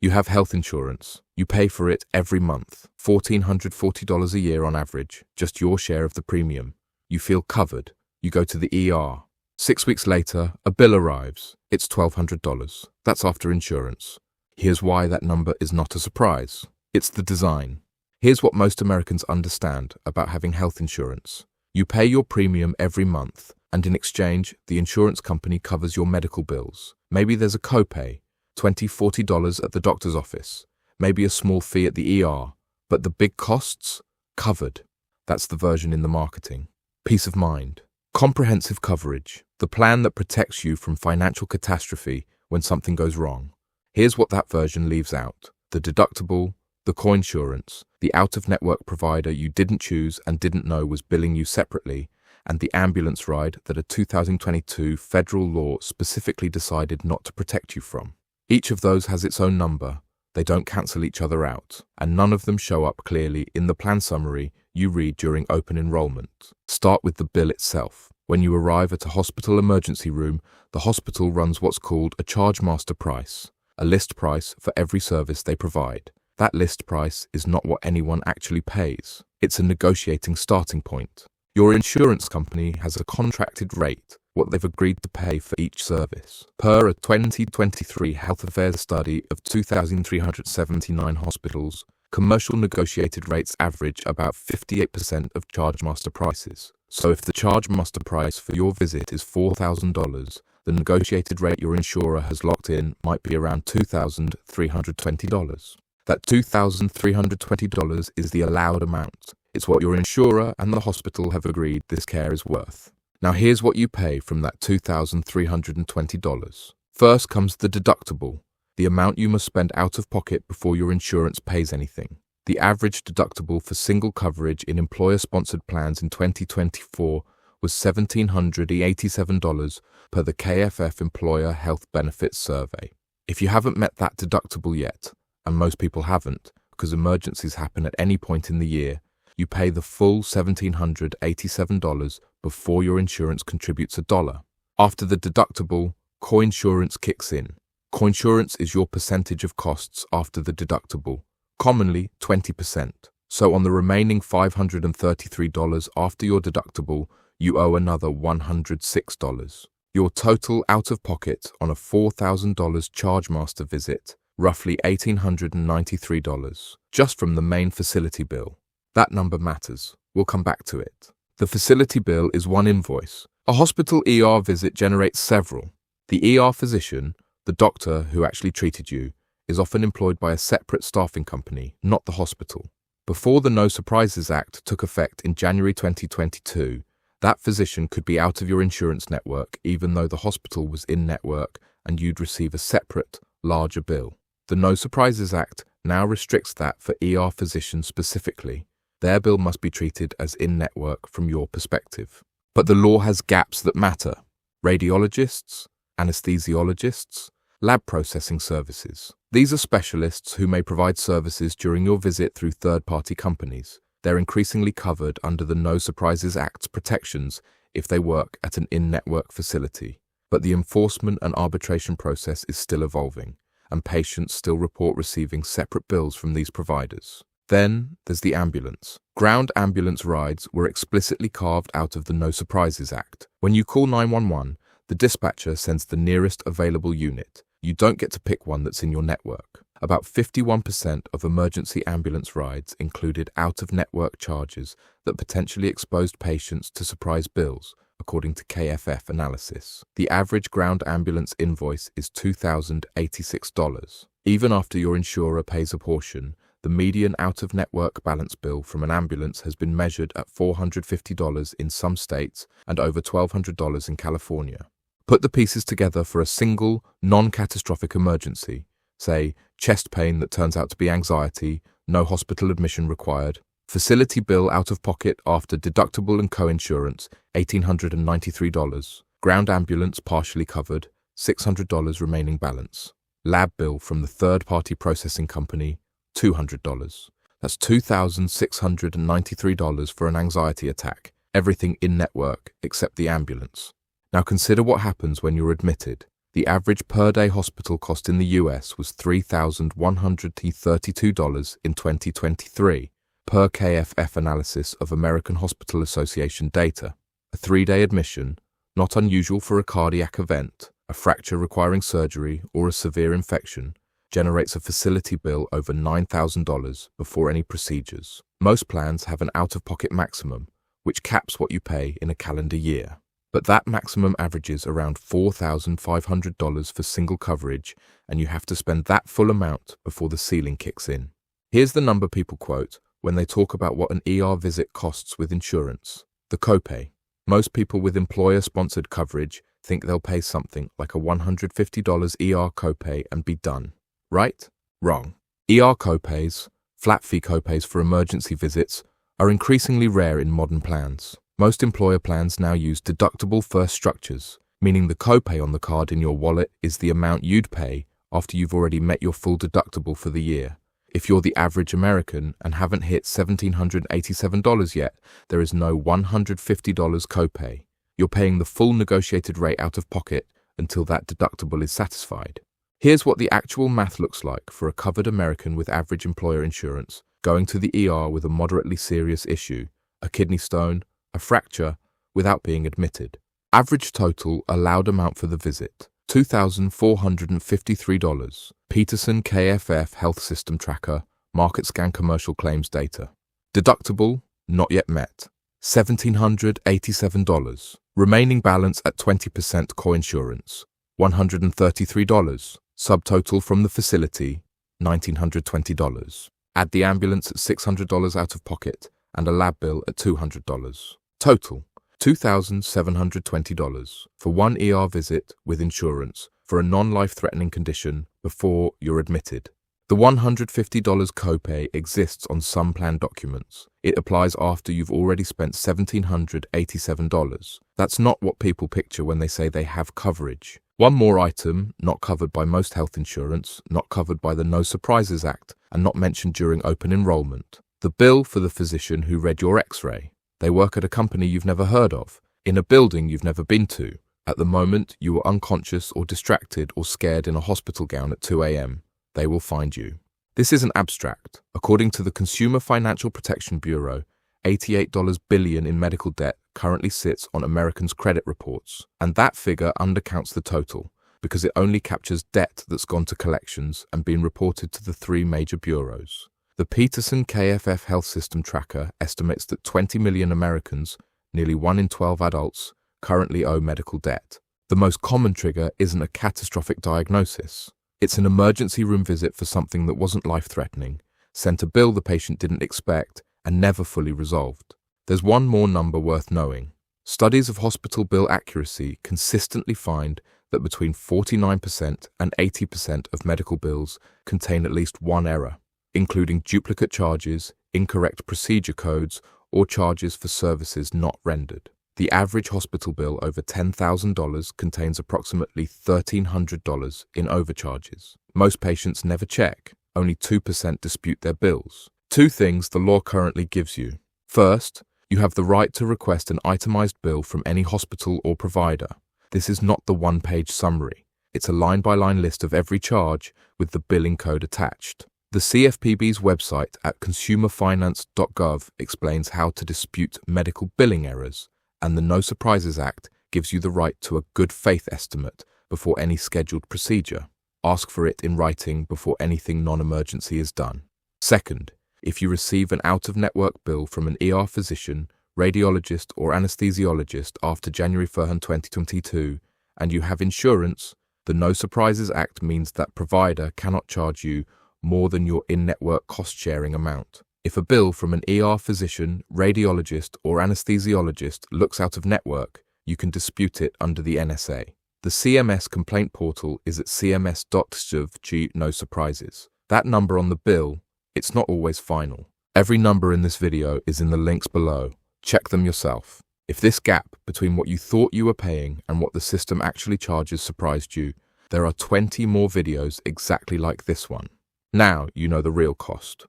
You have health insurance. You pay for it every month, $1,440 a year on average, just your share of the premium. You feel covered. You go to the ER. 6 weeks later, a bill arrives. It's $1,200. That's after insurance. Here's why that number is not a surprise. It's the design. Here's what most Americans understand about having health insurance. You pay your premium every month, and in exchange, the insurance company covers your medical bills. Maybe there's a copay, $20, $40 at the doctor's office. Maybe a small fee at the ER. But the big costs? Covered. That's the version in the marketing. Peace of mind. Comprehensive coverage. The plan that protects you from financial catastrophe when something goes wrong. Here's what that version leaves out. The deductible, the coinsurance, the out-of-network provider you didn't choose and didn't know was billing you separately, and the ambulance ride that a 2022 federal law specifically decided not to protect you from. Each of those has its own number. They don't cancel each other out, and none of them show up clearly in the plan summary you read during open enrollment. Start with the bill itself. When you arrive at a hospital emergency room, the hospital runs what's called a chargemaster price, a list price for every service they provide. That list price is not what anyone actually pays. It's a negotiating starting point. Your insurance company has a contracted rate, what they've agreed to pay for each service. Per a 2023 Health Affairs study of 2,379 hospitals, commercial negotiated rates average about 58% of chargemaster prices. So if the chargemaster price for your visit is $4,000, the negotiated rate your insurer has locked in might be around $2,320. That $2,320 is the allowed amount. It's what your insurer and the hospital have agreed this care is worth. Now here's what you pay from that $2,320. First comes the deductible, the amount you must spend out of pocket before your insurance pays anything. The average deductible for single coverage in employer-sponsored plans in 2024 was $1,787 per the KFF Employer Health Benefits Survey. If you haven't met that deductible yet, and most people haven't, because emergencies happen at any point in the year, you pay the full $1,787 before your insurance contributes $1. After the deductible, coinsurance kicks in. Coinsurance is your percentage of costs after the deductible, commonly 20%. So on the remaining $533 after your deductible, you owe another $106. Your total out-of-pocket on a $4,000 chargemaster visit, roughly $1,893, just from the main facility bill. That number matters. We'll come back to it. The facility bill is one invoice. A hospital ER visit generates several. The ER physician, the doctor who actually treated you, is often employed by a separate staffing company, not the hospital. Before the No Surprises Act took effect in January 2022, that physician could be out of your insurance network even though the hospital was in network and you'd receive a separate, larger bill. The No Surprises Act now restricts that for ER physicians specifically. Their bill must be treated as in-network from your perspective. But the law has gaps that matter. Radiologists, anesthesiologists, lab processing services. These are specialists who may provide services during your visit through third-party companies. They're increasingly covered under the No Surprises Act's protections if they work at an in-network facility. But the enforcement and arbitration process is still evolving, and patients still report receiving separate bills from these providers. Then there's the ambulance. Ground ambulance rides were explicitly carved out of the No Surprises Act. When you call 911, the dispatcher sends the nearest available unit. You don't get to pick one that's in your network. About 51% of emergency ambulance rides included out-of-network charges that potentially exposed patients to surprise bills, according to KFF analysis. The average ground ambulance invoice is $2,086. Even after your insurer pays a portion, the median out-of-network balance bill from an ambulance has been measured at $450 in some states and over $1,200 in California. Put the pieces together for a single, non-catastrophic emergency, say chest pain that turns out to be anxiety, no hospital admission required. Facility bill out of pocket after deductible and coinsurance, $1,893. Ground ambulance partially covered, $600 remaining balance. Lab bill from the third-party processing company, $200. That's $2,693 for an anxiety attack, everything in network except the ambulance. Now consider what happens when you're admitted. The average per-day hospital cost in the US was $3,132 in 2023, per KFF analysis of American Hospital Association data. A 3-day admission, not unusual for a cardiac event, a fracture requiring surgery, or a severe infection, generates a facility bill over $9,000 before any procedures. Most plans have an out-of-pocket maximum, which caps what you pay in a calendar year. But that maximum averages around $4,500 for single coverage, and you have to spend that full amount before the ceiling kicks in. Here's the number people quote when they talk about what an ER visit costs with insurance: the copay. Most people with employer-sponsored coverage think they'll pay something like a $150 ER copay and be done. Right? Wrong. ER copays, flat fee copays for emergency visits, are increasingly rare in modern plans. Most employer plans now use deductible first structures, meaning the copay on the card in your wallet is the amount you'd pay after you've already met your full deductible for the year. If you're the average American and haven't hit $1,787 yet, there is no $150 copay. You're paying the full negotiated rate out of pocket until that deductible is satisfied. Here's what the actual math looks like for a covered American with average employer insurance going to the ER with a moderately serious issue, a kidney stone, a fracture, without being admitted. Average total allowed amount for the visit: $2,453. Peterson KFF Health System Tracker, Market Scan Commercial Claims Data. Deductible, not yet met: $1,787. Remaining balance at 20% coinsurance: $133. Subtotal from the facility, $1,920. Add the ambulance at $600 out of pocket and a lab bill at $200. Total, $2,720 for one ER visit with insurance for a non-life-threatening condition before you're admitted. The $150 copay exists on some plan documents. It applies after you've already spent $1,787. That's not what people picture when they say they have coverage. One more item, not covered by most health insurance, not covered by the No Surprises Act, and not mentioned during open enrollment: the bill for the physician who read your X-ray. They work at a company you've never heard of, in a building you've never been to. At the moment you were unconscious or distracted or scared in a hospital gown at 2 a.m. They will find you. This isn't abstract. According to the Consumer Financial Protection Bureau, $88 billion in medical debt currently sits on Americans' credit reports, and that figure undercounts the total because it only captures debt that's gone to collections and been reported to the 3 major bureaus. The Peterson KFF Health System Tracker estimates that 20 million Americans, nearly 1 in 12 adults, currently owe medical debt. The most common trigger isn't a catastrophic diagnosis. It's an emergency room visit for something that wasn't life-threatening, sent a bill the patient didn't expect, and never fully resolved. There's one more number worth knowing. Studies of hospital bill accuracy consistently find that between 49% and 80% of medical bills contain at least one error, including duplicate charges, incorrect procedure codes, or charges for services not rendered. The average hospital bill over $10,000 contains approximately $1,300 in overcharges. Most patients never check. Only 2% dispute their bills. 2 things the law currently gives you. First, you have the right to request an itemized bill from any hospital or provider. This is not the one-page summary. It's a line-by-line list of every charge with the billing code attached. The CFPB's website at consumerfinance.gov explains how to dispute medical billing errors, and the No Surprises Act gives you the right to a good faith estimate before any scheduled procedure. Ask for it in writing before anything non-emergency is done. Second, if you receive an out-of-network bill from an ER physician, radiologist, or anesthesiologist after January 1, 2022, and you have insurance, the No Surprises Act means that provider cannot charge you more than your in-network cost-sharing amount. If a bill from an ER physician, radiologist, or anesthesiologist looks out of network, you can dispute it under the NSA. The CMS complaint portal is at cms.gov. No surprises. That number on the bill, it's not always final. Every number in this video is in the links below. Check them yourself. If this gap between what you thought you were paying and what the system actually charges surprised you, there are 20 more videos exactly like this one. Now you know the real cost.